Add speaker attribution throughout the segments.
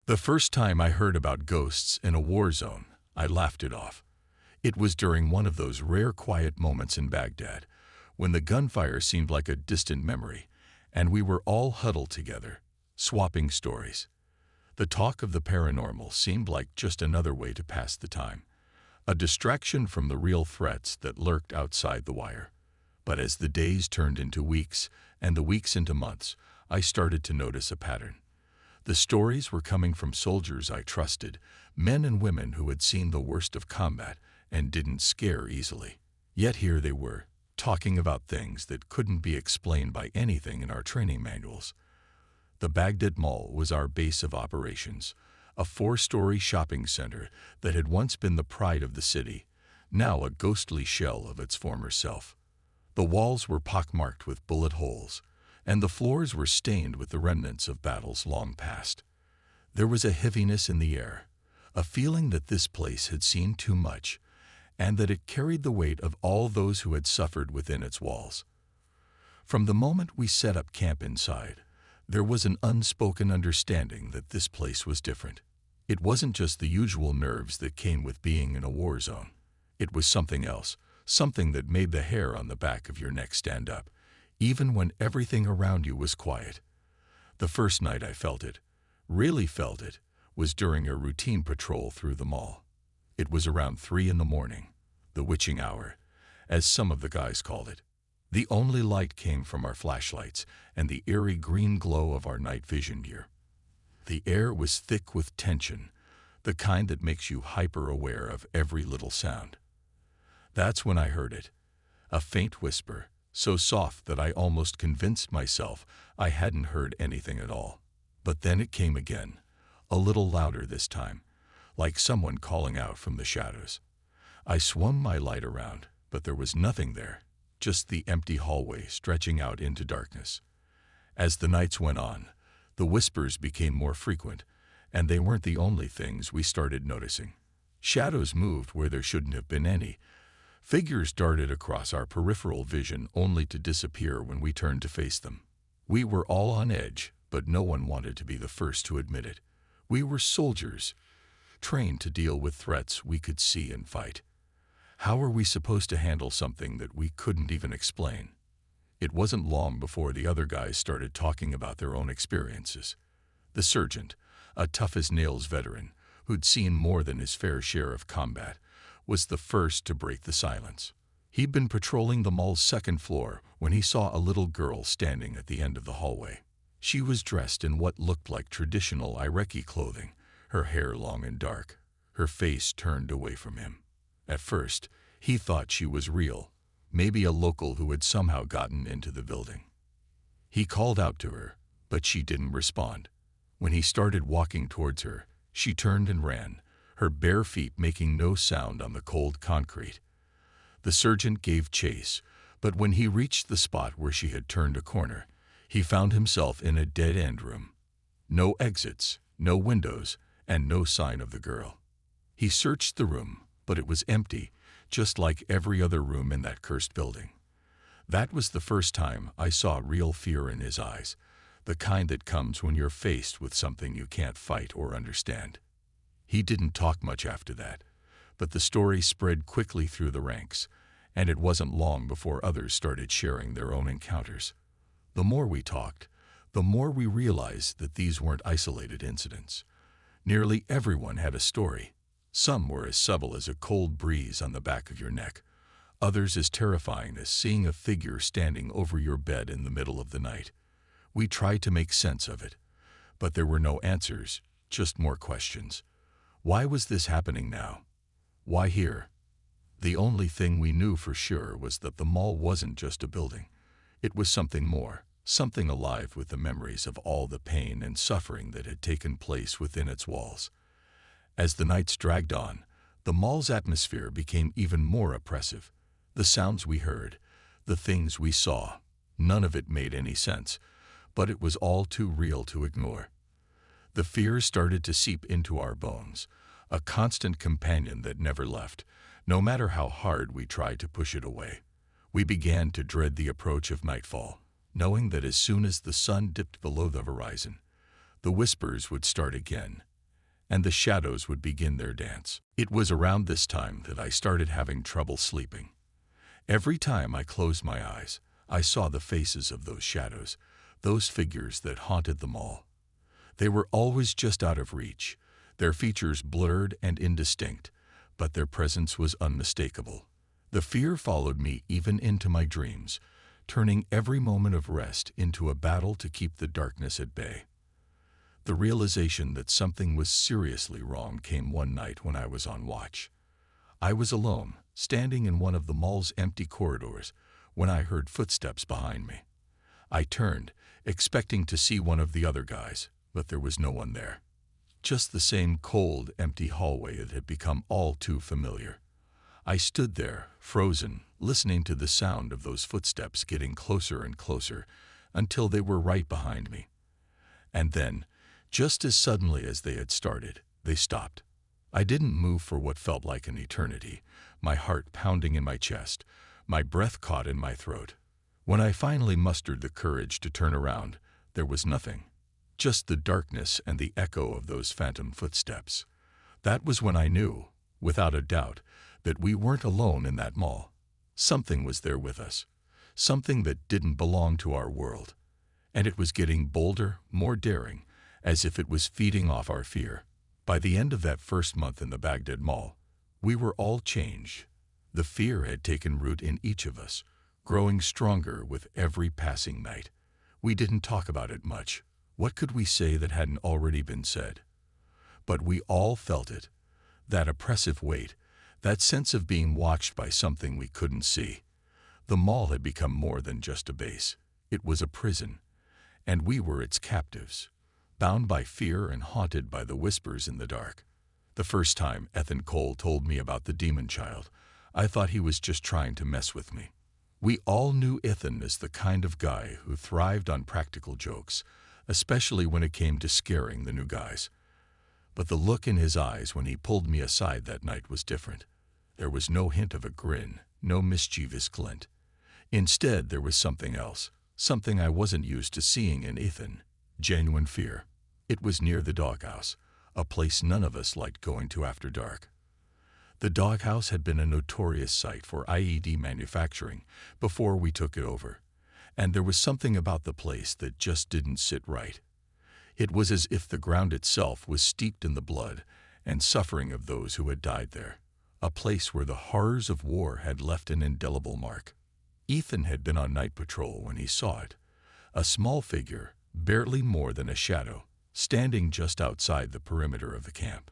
Speaker 1: The first time I heard about ghosts in a war zone, I laughed it off. It was during one of those rare quiet moments in Baghdad, when the gunfire seemed like a distant memory, and we were all huddled together, swapping stories. The talk of the paranormal seemed like just another way to pass the time, a distraction from the real threats that lurked outside the wire. But as the days turned into weeks, and the weeks into months, I started to notice a pattern. The stories were coming from soldiers I trusted, men and women who had seen the worst of combat and didn't scare easily. Yet here they were, talking about things that couldn't be explained by anything in our training manuals. The Baghdad Mall was our base of operations, a 4-story shopping center that had once been the pride of the city, now a ghostly shell of its former self. The walls were pockmarked with bullet holes, and the floors were stained with the remnants of battles long past. There was a heaviness in the air, a feeling that this place had seen too much, and that it carried the weight of all those who had suffered within its walls. From the moment we set up camp inside, there was an unspoken understanding that this place was different. It wasn't just the usual nerves that came with being in a war zone. It was something else, something that made the hair on the back of your neck stand up, even when everything around you was quiet. The first night I felt it, really felt it, was during a routine patrol through the mall. It was around 3 a.m, the witching hour, as some of the guys called it. The only light came from our flashlights and the eerie green glow of our night vision gear. The air was thick with tension, the kind that makes you hyper-aware of every little sound. That's when I heard it, a faint whisper, so soft that I almost convinced myself I hadn't heard anything at all. But then it came again, a little louder this time, like someone calling out from the shadows. I swung my light around, but there was nothing there, just the empty hallway stretching out into darkness. As the nights went on, the whispers became more frequent, and they weren't the only things we started noticing. Shadows moved where there shouldn't have been any. Figures darted across our peripheral vision only to disappear when we turned to face them. We were all on edge, but no one wanted to be the first to admit it. We were soldiers, trained to deal with threats we could see and fight. How were we supposed to handle something that we couldn't even explain? It wasn't long before the other guys started talking about their own experiences. The sergeant, a tough-as-nails veteran who'd seen more than his fair share of combat, was the first to break the silence. He'd been patrolling the mall's second floor when he saw a little girl standing at the end of the hallway. She was dressed in what looked like traditional Iraqi clothing, her hair long and dark, her face turned away from him. At first, he thought she was real, maybe a local who had somehow gotten into the building. He called out to her, but she didn't respond. When he started walking towards her, she turned and ran, her bare feet making no sound on the cold concrete. The sergeant gave chase, but when he reached the spot where she had turned a corner, he found himself in a dead-end room. No exits, no windows, and no sign of the girl. He searched the room, but it was empty, just like every other room in that cursed building. That was the first time I saw real fear in his eyes, the kind that comes when you're faced with something you can't fight or understand. He didn't talk much after that, but the story spread quickly through the ranks, and it wasn't long before others started sharing their own encounters. The more we talked, the more we realized that these weren't isolated incidents. Nearly everyone had a story. Some were as subtle as a cold breeze on the back of your neck, others as terrifying as seeing a figure standing over your bed in the middle of the night. We tried to make sense of it, but there were no answers, just more questions. Why was this happening now? Why here? The only thing we knew for sure was that the mall wasn't just a building. It was something more, something alive with the memories of all the pain and suffering that had taken place within its walls. As the nights dragged on, the mall's atmosphere became even more oppressive. The sounds we heard, the things we saw, none of it made any sense, but it was all too real to ignore. The fear started to seep into our bones, a constant companion that never left, no matter how hard we tried to push it away. We began to dread the approach of nightfall, knowing that as soon as the sun dipped below the horizon, the whispers would start again, and the shadows would begin their dance. It was around this time that I started having trouble sleeping. Every time I closed my eyes, I saw the faces of those shadows, those figures that haunted them all. They were always just out of reach, their features blurred and indistinct, but their presence was unmistakable. The fear followed me even into my dreams, turning every moment of rest into a battle to keep the darkness at bay. The realization that something was seriously wrong came one night when I was on watch. I was alone, standing in one of the mall's empty corridors, when I heard footsteps behind me. I turned, expecting to see one of the other guys, but there was no one there. Just the same cold, empty hallway that had become all too familiar. I stood there, frozen, listening to the sound of those footsteps getting closer and closer, until they were right behind me. And then, just as suddenly as they had started, they stopped. I didn't move for what felt like an eternity, my heart pounding in my chest, my breath caught in my throat. When I finally mustered the courage to turn around, there was nothing. Just the darkness and the echo of those phantom footsteps. That was when I knew, without a doubt, that we weren't alone in that mall. Something was there with us, something that didn't belong to our world. And it was getting bolder, more daring, as if it was feeding off our fear. By the end of that first month in the Baghdad Mall, we were all changed. The fear had taken root in each of us, growing stronger with every passing night. We didn't talk about it much. What could we say that hadn't already been said? But we all felt it, that oppressive weight, that sense of being watched by something we couldn't see. The mall had become more than just a base. It was a prison, and we were its captives, bound by fear and haunted by the whispers in the dark. The first time Ethan Cole told me about the demon child, I thought he was just trying to mess with me. We all knew Ethan as the kind of guy who thrived on practical jokes, especially when it came to scaring the new guys. But the look in his eyes when he pulled me aside that night was different. There was no hint of a grin, no mischievous glint. Instead, there was something else, something I wasn't used to seeing in Ethan. Genuine fear. It was near the doghouse, a place none of us liked going to after dark. The doghouse had been a notorious site for IED manufacturing before we took it over, and there was something about the place that just didn't sit right. It was as if the ground itself was steeped in the blood and suffering of those who had died there, a place where the horrors of war had left an indelible mark. Ethan had been on night patrol when he saw it, a small figure, barely more than a shadow, standing just outside the perimeter of the camp.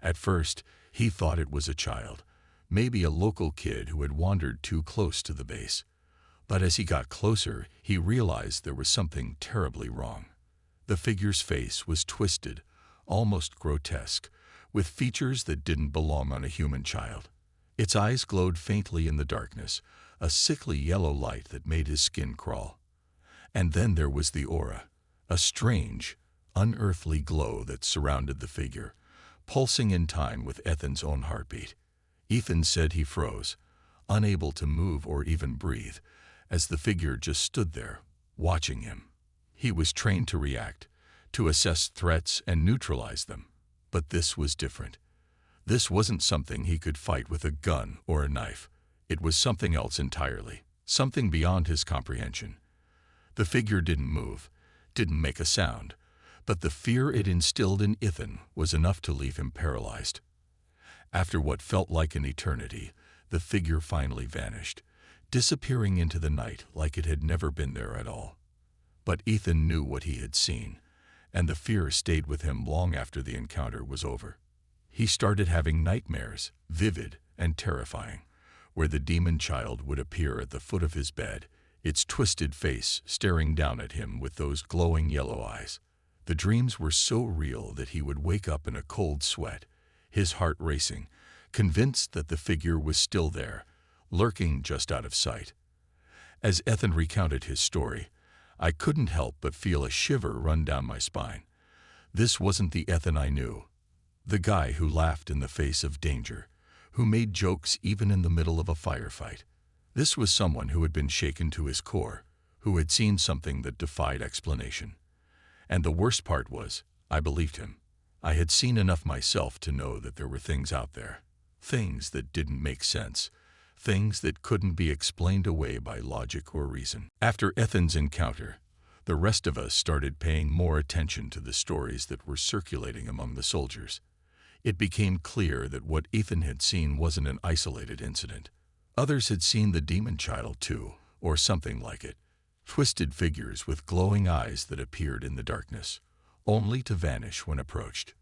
Speaker 1: At first, he thought it was a child, maybe a local kid who had wandered too close to the base. But as he got closer, he realized there was something terribly wrong. The figure's face was twisted, almost grotesque, with features that didn't belong on a human child. Its eyes glowed faintly in the darkness, a sickly yellow light that made his skin crawl. And then there was the aura, a strange, unearthly glow that surrounded the figure, pulsing in time with Ethan's own heartbeat. Ethan said he froze, unable to move or even breathe, as the figure just stood there, watching him. He was trained to react, to assess threats and neutralize them. But this was different. This wasn't something he could fight with a gun or a knife. It was something else entirely, something beyond his comprehension. The figure didn't move, didn't make a sound, but the fear it instilled in Ethan was enough to leave him paralyzed. After what felt like an eternity, the figure finally vanished, disappearing into the night like it had never been there at all. But Ethan knew what he had seen, and the fear stayed with him long after the encounter was over. He started having nightmares, vivid and terrifying, where the demon child would appear at the foot of his bed, its twisted face staring down at him with those glowing yellow eyes. The dreams were so real that he would wake up in a cold sweat, his heart racing, convinced that the figure was still there, lurking just out of sight. As Ethan recounted his story, I couldn't help but feel a shiver run down my spine. This wasn't the Ethan I knew, the guy who laughed in the face of danger, who made jokes even in the middle of a firefight. This was someone who had been shaken to his core, who had seen something that defied explanation. And the worst part was, I believed him. I had seen enough myself to know that there were things out there, things that didn't make sense, things that couldn't be explained away by logic or reason. After Ethan's encounter, the rest of us started paying more attention to the stories that were circulating among the soldiers. It became clear that what Ethan had seen wasn't an isolated incident. Others had seen the demon child too, or something like it. Twisted figures with glowing eyes that appeared in the darkness, only to vanish when approached.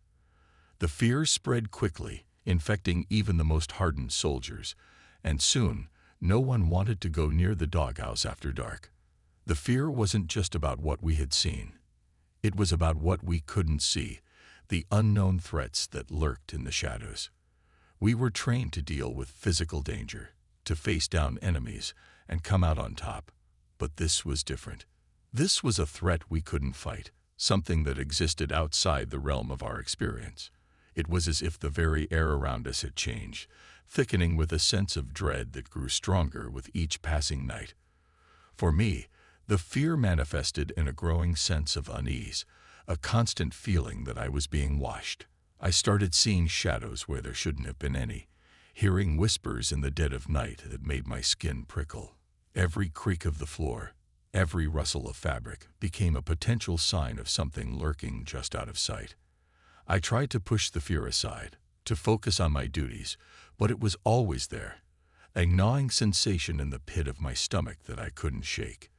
Speaker 1: The fear spread quickly, infecting even the most hardened soldiers, and soon no one wanted to go near the doghouse after dark. The fear wasn't just about what we had seen. It was about what we couldn't see, the unknown threats that lurked in the shadows. We were trained to deal with physical danger, to face down enemies and come out on top. But this was different. This was a threat we couldn't fight, something that existed outside the realm of our experience. It was as if the very air around us had changed, thickening with a sense of dread that grew stronger with each passing night. For me, the fear manifested in a growing sense of unease, a constant feeling that I was being watched. I started seeing shadows where there shouldn't have been any, hearing whispers in the dead of night that made my skin prickle. Every creak of the floor, every rustle of fabric became a potential sign of something lurking just out of sight. I tried to push the fear aside, to focus on my duties, but it was always there, a gnawing sensation in the pit of my stomach that I couldn't shake.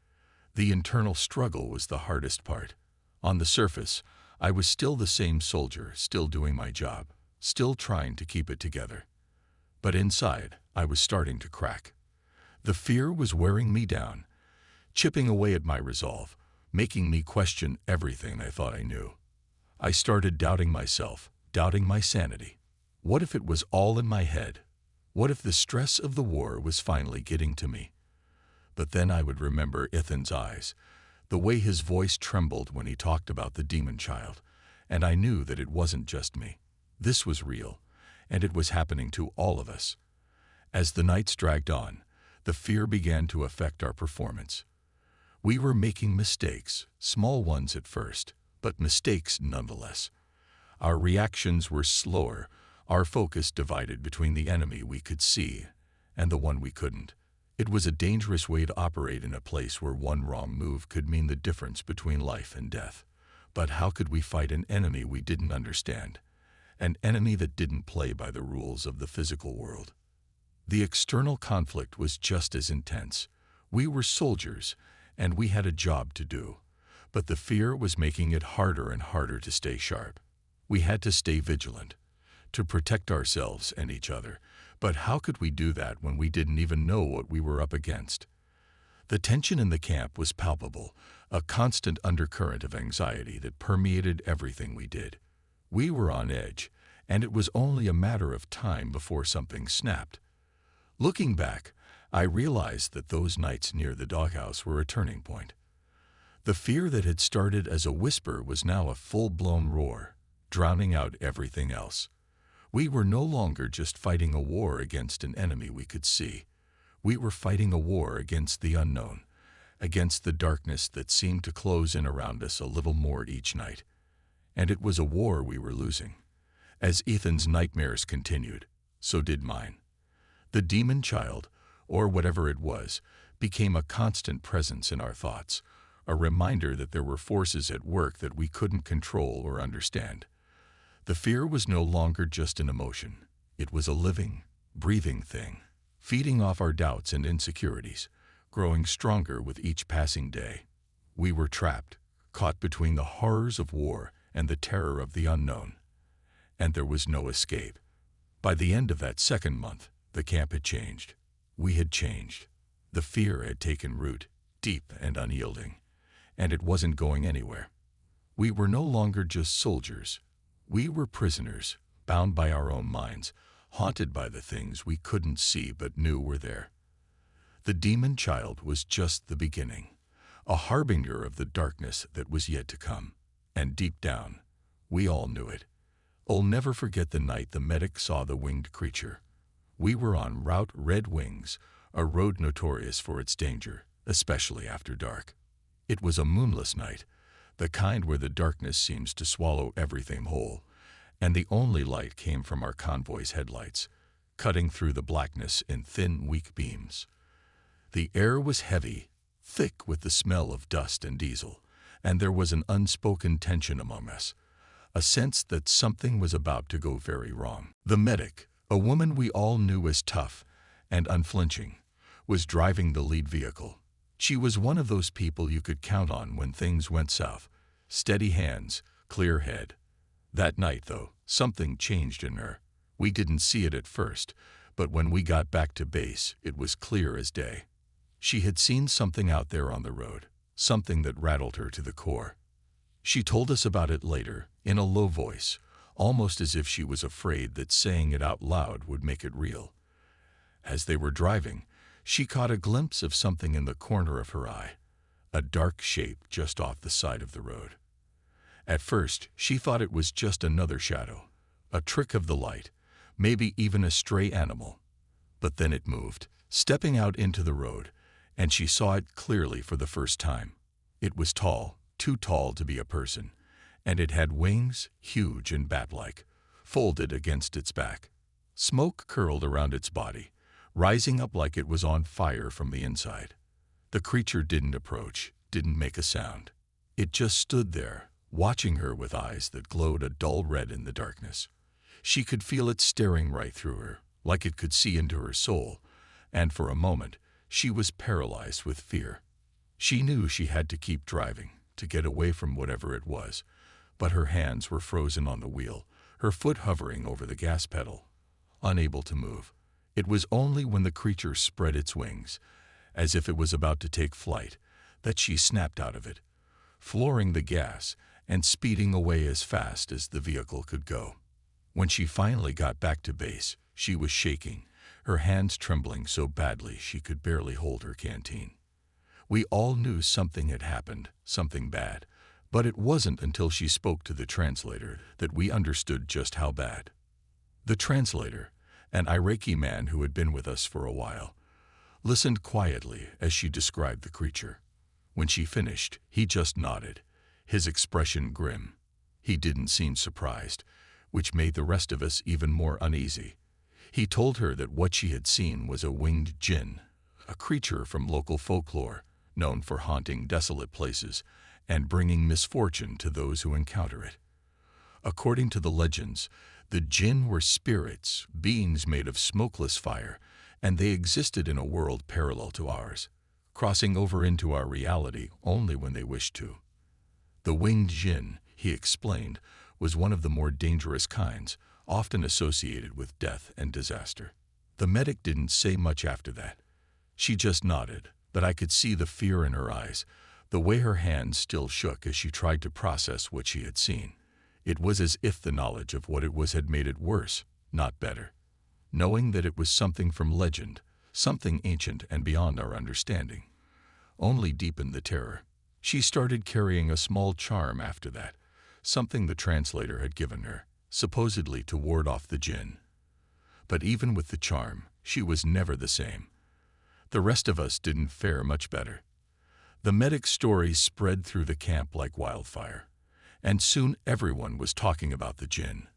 Speaker 1: The internal struggle was the hardest part. On the surface, I was still the same soldier, still doing my job, still trying to keep it together. But inside, I was starting to crack. The fear was wearing me down, chipping away at my resolve, making me question everything I thought I knew. I started doubting myself, doubting my sanity. What if it was all in my head? What if the stress of the war was finally getting to me? But then I would remember Ethan's eyes, the way his voice trembled when he talked about the demon child, and I knew that it wasn't just me. This was real, and it was happening to all of us. As the nights dragged on, the fear began to affect our performance. We were making mistakes, small ones at first, but mistakes nonetheless. Our reactions were slower, our focus divided between the enemy we could see and the one we couldn't. It was a dangerous way to operate in a place where one wrong move could mean the difference between life and death. But how could we fight an enemy we didn't understand? An enemy that didn't play by the rules of the physical world. The external conflict was just as intense. We were soldiers, and we had a job to do. But the fear was making it harder and harder to stay sharp. We had to stay vigilant, to protect ourselves and each other. But how could we do that when we didn't even know what we were up against? The tension in the camp was palpable, a constant undercurrent of anxiety that permeated everything we did. We were on edge, and it was only a matter of time before something snapped. Looking back, I realized that those nights near the doghouse were a turning point. The fear that had started as a whisper was now a full-blown roar, drowning out everything else. We were no longer just fighting a war against an enemy we could see. We were fighting a war against the unknown, against the darkness that seemed to close in around us a little more each night. And it was a war we were losing. As Ethan's nightmares continued, so did mine. The demon child, or whatever it was, became a constant presence in our thoughts, a reminder that there were forces at work that we couldn't control or understand. The fear was no longer just an emotion. It was a living, breathing thing, feeding off our doubts and insecurities, growing stronger with each passing day. We were trapped, caught between the horrors of war and the terror of the unknown. And there was no escape. By the end of that second month, the camp had changed. We had changed. The fear had taken root, deep and unyielding, and it wasn't going anywhere. We were no longer just soldiers. We were prisoners, bound by our own minds, haunted by the things we couldn't see but knew were there. The demon child was just the beginning, a harbinger of the darkness that was yet to come. And deep down, we all knew it. I'll never forget the night the medic saw the winged creature. We were on Route Red Wings, a road notorious for its danger, especially after dark. It was a moonless night, the kind where the darkness seems to swallow everything whole, and the only light came from our convoy's headlights, cutting through the blackness in thin, weak beams. The air was heavy, thick with the smell of dust and diesel, and there was an unspoken tension among us, a sense that something was about to go very wrong. The medic, a woman we all knew as tough and unflinching, was driving the lead vehicle. She was one of those people you could count on when things went south. Steady hands, clear head. That night, though, something changed in her. We didn't see it at first, but when we got back to base, it was clear as day. She had seen something out there on the road, something that rattled her to the core. She told us about it later, in a low voice, almost as if she was afraid that saying it out loud would make it real. As they were driving, she caught a glimpse of something in the corner of her eye, a dark shape just off the side of the road. At first, she thought it was just another shadow, a trick of the light, maybe even a stray animal. But then it moved, stepping out into the road, and she saw it clearly for the first time. It was tall, too tall to be a person, and it had wings, huge and bat-like, folded against its back. Smoke curled around its body, rising up like it was on fire from the inside. The creature didn't approach, didn't make a sound. It just stood there, watching her with eyes that glowed a dull red in the darkness. She could feel it staring right through her, like it could see into her soul, and for a moment, she was paralyzed with fear. She knew she had to keep driving, to get away from whatever it was, but her hands were frozen on the wheel, her foot hovering over the gas pedal, unable to move. It was only when the creature spread its wings, as if it was about to take flight, that she snapped out of it, flooring the gas and speeding away as fast as the vehicle could go. When she finally got back to base, she was shaking, her hands trembling so badly she could barely hold her canteen. We all knew something had happened, something bad, but it wasn't until she spoke to the translator that we understood just how bad. The translator, an Iraqi man who had been with us for a while, listened quietly as she described the creature. When she finished, he just nodded, his expression grim. He didn't seem surprised, which made the rest of us even more uneasy. He told her that what she had seen was a winged jinn, a creature from local folklore, known for haunting desolate places and bringing misfortune to those who encounter it. According to the legends, the jinn were spirits, beings made of smokeless fire, and they existed in a world parallel to ours, crossing over into our reality only when they wished to. The winged jinn, he explained, was one of the more dangerous kinds, often associated with death and disaster. The medic didn't say much after that. She just nodded, but I could see the fear in her eyes, the way her hands still shook as she tried to process what she had seen. It was as if the knowledge of what it was had made it worse, not better. Knowing that it was something from legend, something ancient and beyond our understanding, only deepened the terror. She started carrying a small charm after that, something the translator had given her, supposedly to ward off the jinn. But even with the charm, she was never the same. The rest of us didn't fare much better. The medic's story spread through the camp like wildfire, and soon everyone was talking about the jinn,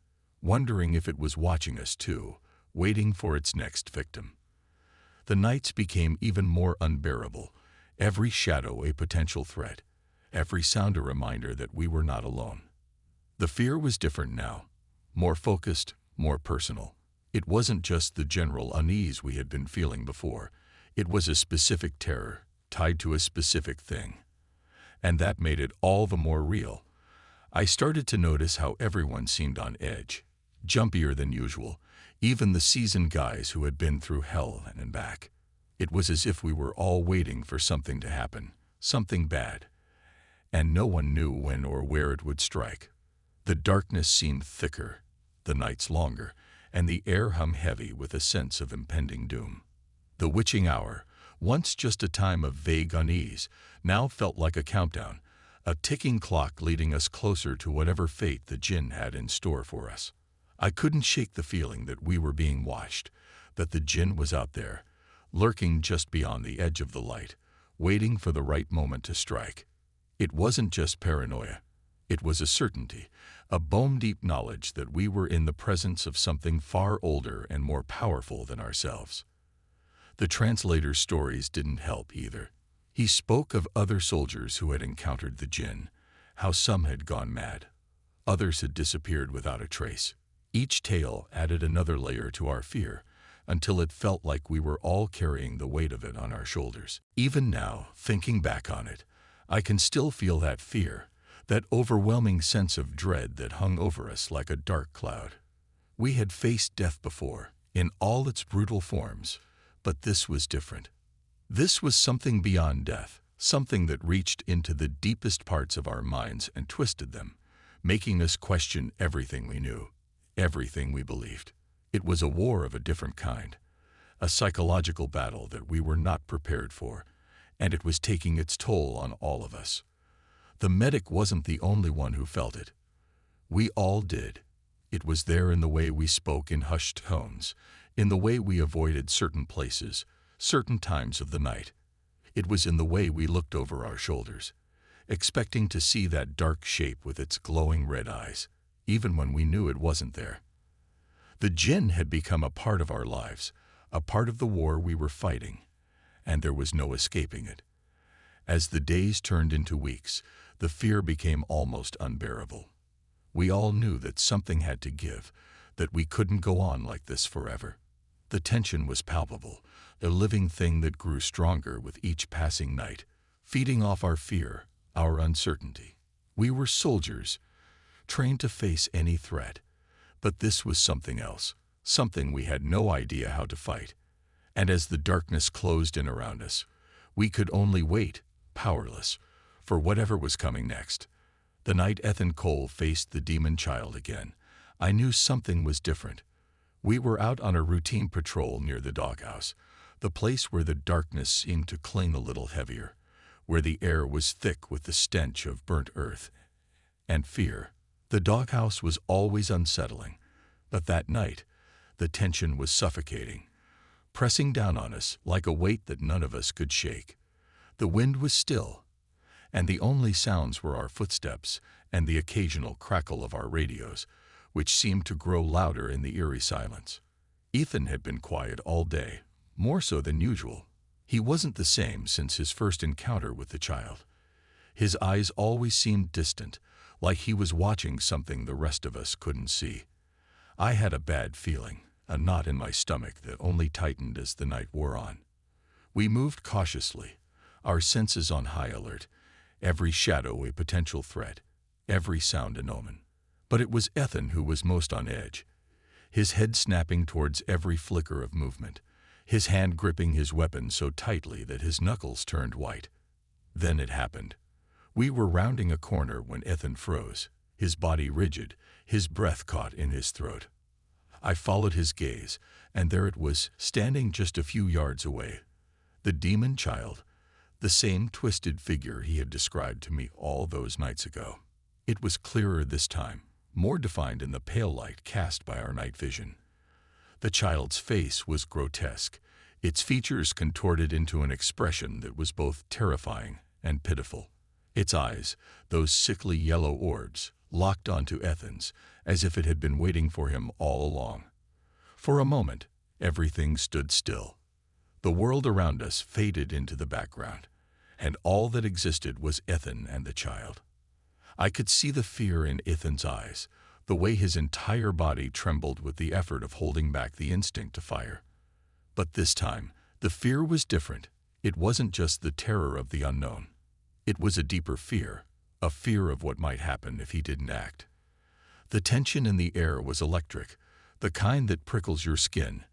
Speaker 1: wondering if it was watching us too, waiting for its next victim. The nights became even more unbearable, every shadow a potential threat, every sound a reminder that we were not alone. The fear was different now, more focused, more personal. It wasn't just the general unease we had been feeling before. It was a specific terror, tied to a specific thing. And that made it all the more real. I started to notice how everyone seemed on edge, jumpier than usual, even the seasoned guys who had been through hell and back. It was as if we were all waiting for something to happen, something bad, and no one knew when or where it would strike. The darkness seemed thicker, the nights longer, and the air hung heavy with a sense of impending doom. The witching hour, once just a time of vague unease, now felt like a countdown, a ticking clock leading us closer to whatever fate the jinn had in store for us. I couldn't shake the feeling that we were being watched, that the jinn was out there, lurking just beyond the edge of the light, waiting for the right moment to strike. It wasn't just paranoia. It was a certainty, a bone-deep knowledge that we were in the presence of something far older and more powerful than ourselves. The translator's stories didn't help either. He spoke of other soldiers who had encountered the jinn, how some had gone mad. Others had disappeared without a trace. Each tale added another layer to our fear, until it felt like we were all carrying the weight of it on our shoulders. Even now, thinking back on it, I can still feel that fear, that overwhelming sense of dread that hung over us like a dark cloud. We had faced death before, in all its brutal forms, but this was different. This was something beyond death, something that reached into the deepest parts of our minds and twisted them, making us question everything we knew, everything we believed. It was a war of a different kind, a psychological battle that we were not prepared for, and it was taking its toll on all of us. The medic wasn't the only one who felt it. We all did. It was there in the way we spoke in hushed tones, in the way we avoided certain places, certain times of the night. It was in the way we looked over our shoulders, expecting to see that dark shape with its glowing red eyes, even when we knew it wasn't there. The jinn had become a part of our lives, a part of the war we were fighting, and there was no escaping it. As the days turned into weeks, the fear became almost unbearable. We all knew that something had to give, that we couldn't go on like this forever. The tension was palpable, a living thing that grew stronger with each passing night, feeding off our fear, our uncertainty. We were soldiers, trained to face any threat, but this was something else, something we had no idea how to fight. And as the darkness closed in around us, we could only wait, powerless, for whatever was coming next. The night Ethan Cole faced the demon child again, I knew something was different. We were out on a routine patrol near the doghouse, the place where the darkness seemed to cling a little heavier, where the air was thick with the stench of burnt earth and fear. The doghouse was always unsettling, but that night, the tension was suffocating, pressing down on us like a weight that none of us could shake. The wind was still, and the only sounds were our footsteps and the occasional crackle of our radios, which seemed to grow louder in the eerie silence. Ethan had been quiet all day, more so than usual. He wasn't the same since his first encounter with the child. His eyes always seemed distant, like he was watching something the rest of us couldn't see. I had a bad feeling, a knot in my stomach that only tightened as the night wore on. We moved cautiously, our senses on high alert, every shadow a potential threat, every sound an omen. But it was Ethan who was most on edge, his head snapping towards every flicker of movement, his hand gripping his weapon so tightly that his knuckles turned white. Then it happened. We were rounding a corner when Ethan froze, his body rigid, his breath caught in his throat. I followed his gaze, and there it was, standing just a few yards away. The demon child, the same twisted figure he had described to me all those nights ago. It was clearer this time, more defined in the pale light cast by our night vision. The child's face was grotesque, its features contorted into an expression that was both terrifying and pitiful. Its eyes, those sickly yellow orbs, locked onto Ethan's, as if it had been waiting for him all along. For a moment, everything stood still. The world around us faded into the background, and all that existed was Ethan and the child. I could see the fear in Ethan's eyes, the way his entire body trembled with the effort of holding back the instinct to fire. But this time, the fear was different. It wasn't just the terror of the unknown. It was a deeper fear, a fear of what might happen if he didn't act. The tension in the air was electric, the kind that prickles your skin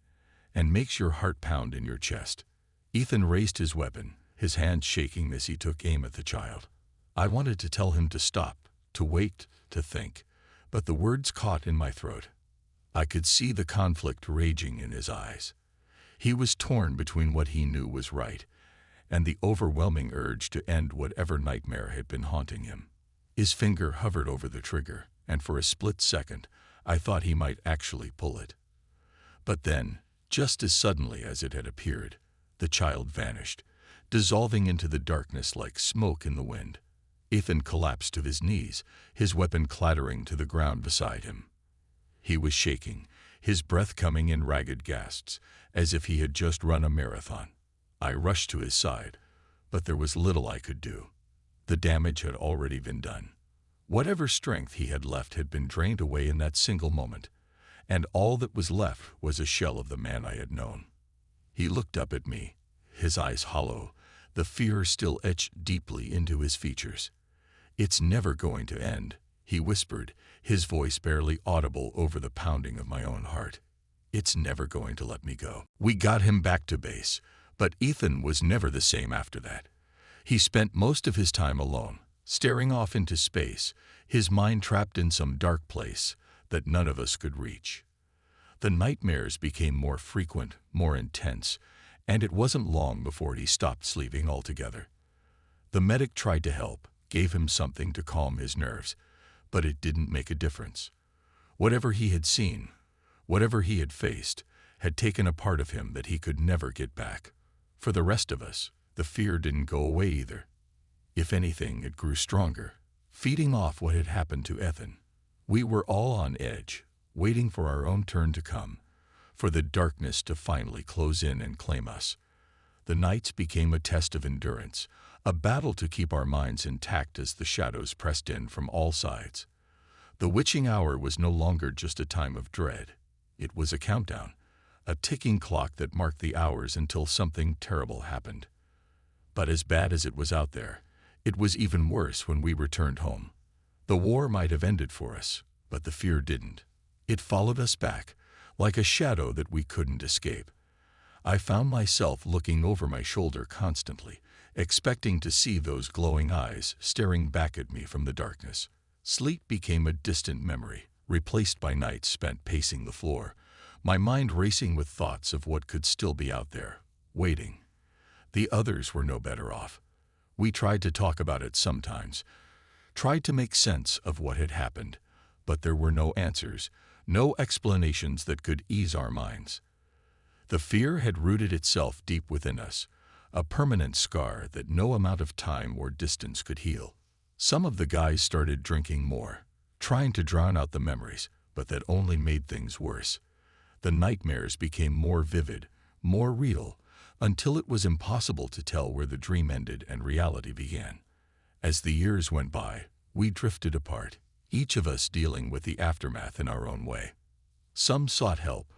Speaker 1: and makes your heart pound in your chest. Ethan raised his weapon, his hands shaking as he took aim at the child. I wanted to tell him to stop, to wait, to think, but the words caught in my throat. I could see the conflict raging in his eyes. He was torn between what he knew was right and the overwhelming urge to end whatever nightmare had been haunting him. His finger hovered over the trigger, and for a split second, I thought he might actually pull it. But then, just as suddenly as it had appeared, the child vanished, dissolving into the darkness like smoke in the wind. Ethan collapsed to his knees, his weapon clattering to the ground beside him. He was shaking, his breath coming in ragged gasps, as if he had just run a marathon. I rushed to his side, but there was little I could do. The damage had already been done. Whatever strength he had left had been drained away in that single moment, and all that was left was a shell of the man I had known. He looked up at me, his eyes hollow, the fear still etched deeply into his features. "It's never going to end," he whispered, his voice barely audible over the pounding of my own heart. "It's never going to let me go." We got him back to base, but Ethan was never the same after that. He spent most of his time alone, staring off into space, his mind trapped in some dark place that none of us could reach. The nightmares became more frequent, more intense, and it wasn't long before he stopped sleeping altogether. The medic tried to help, gave him something to calm his nerves, but it didn't make a difference. Whatever he had seen, whatever he had faced, had taken a part of him that he could never get back. For the rest of us, the fear didn't go away either. If anything, it grew stronger, feeding off what had happened to Ethan. We were all on edge, waiting for our own turn to come, for the darkness to finally close in and claim us. The nights became a test of endurance, a battle to keep our minds intact as the shadows pressed in from all sides. The witching hour was no longer just a time of dread. It was a countdown, a ticking clock that marked the hours until something terrible happened. But as bad as it was out there, it was even worse when we returned home. The war might have ended for us, but the fear didn't. It followed us back, like a shadow that we couldn't escape. I found myself looking over my shoulder constantly, expecting to see those glowing eyes staring back at me from the darkness. Sleep became a distant memory, replaced by nights spent pacing the floor, my mind racing with thoughts of what could still be out there, waiting. The others were no better off. We tried to talk about it sometimes, tried to make sense of what had happened, but there were no answers, no explanations that could ease our minds. The fear had rooted itself deep within us, a permanent scar that no amount of time or distance could heal. Some of the guys started drinking more, trying to drown out the memories, but that only made things worse. The nightmares became more vivid, more real, until it was impossible to tell where the dream ended and reality began. As the years went by, we drifted apart, each of us dealing with the aftermath in our own way. Some sought help,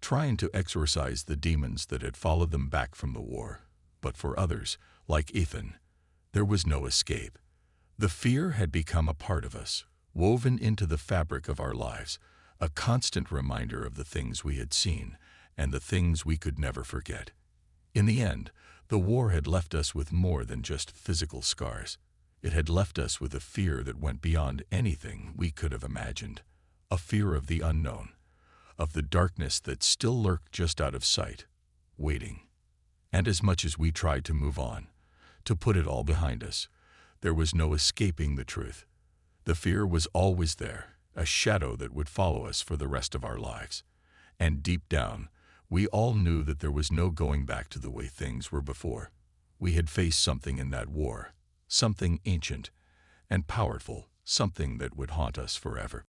Speaker 1: trying to exorcise the demons that had followed them back from the war. But for others, like Ethan, there was no escape. The fear had become a part of us, woven into the fabric of our lives, a constant reminder of the things we had seen and the things we could never forget. In the end, the war had left us with more than just physical scars. It had left us with a fear that went beyond anything we could have imagined, a fear of the unknown, of the darkness that still lurked just out of sight, waiting. And as much as we tried to move on, to put it all behind us, there was no escaping the truth. The fear was always there, a shadow that would follow us for the rest of our lives. And deep down, we all knew that there was no going back to the way things were before. We had faced something in that war, something ancient and powerful, something that would haunt us forever.